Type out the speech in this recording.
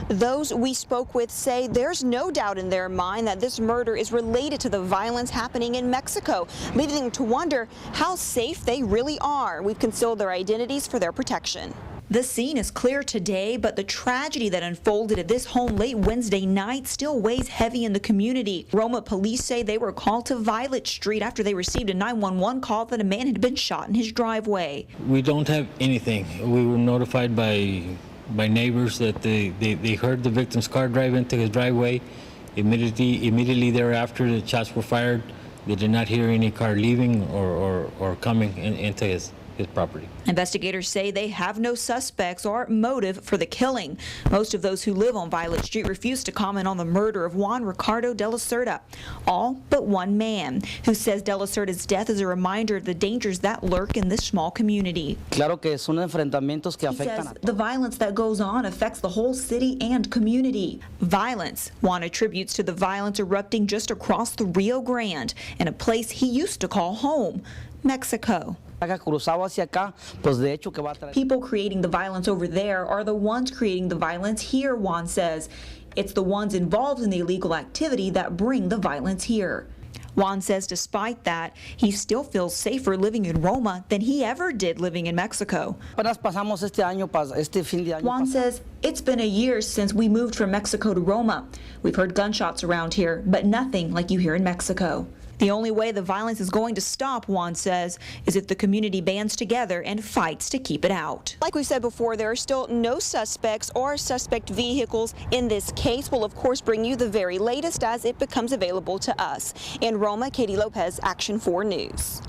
Those we spoke with say there's no doubt in their mind that this murder is related to the violence happening in Mexico, leading them to wonder how safe they really are. We've concealed their identities for their protection. The scene is clear today, but the tragedy that unfolded at this home late Wednesday night still weighs heavy in the community. Roma police say they were called to Violet Street after they received a 911 call that a man had been shot in his driveway. We don't have anything. We were notified by neighbors that they heard the victim's car drive into his driveway. Immediately thereafter, the shots were fired. They did not hear any car leaving or coming into his property. Investigators say they have no suspects or motive for the killing. Most of those who live on Violet Street refuse to comment on the murder of JUAN RICARDO de la CERDA. All but one man, who says de la CERDA's death is a reminder of the dangers that lurk in this small community. Claro que son enfrentamientos que afectan. He says the violence that goes on affects the whole city and community. Violence, JUAN attributes to the violence erupting just across the Rio Grande, in a place he used to call home, Mexico. People creating the violence over there are the ones creating the violence here, JUAN says. It's the ones involved in the illegal activity that bring the violence here. JUAN says despite that, he still feels safer living in Roma than he ever did living in Mexico. JUAN says it's been a year since we moved from Mexico to Roma. We've heard gunshots around here, but nothing like you hear in Mexico. The only way the violence is going to stop, JUAN says, is if the community bands together and fights to keep it out. Like we said before, there are still no suspects or suspect vehicles in this case. We'll, of course, bring you the very latest as it becomes available to us. In Roma, Katie Lopez, Action 4 News.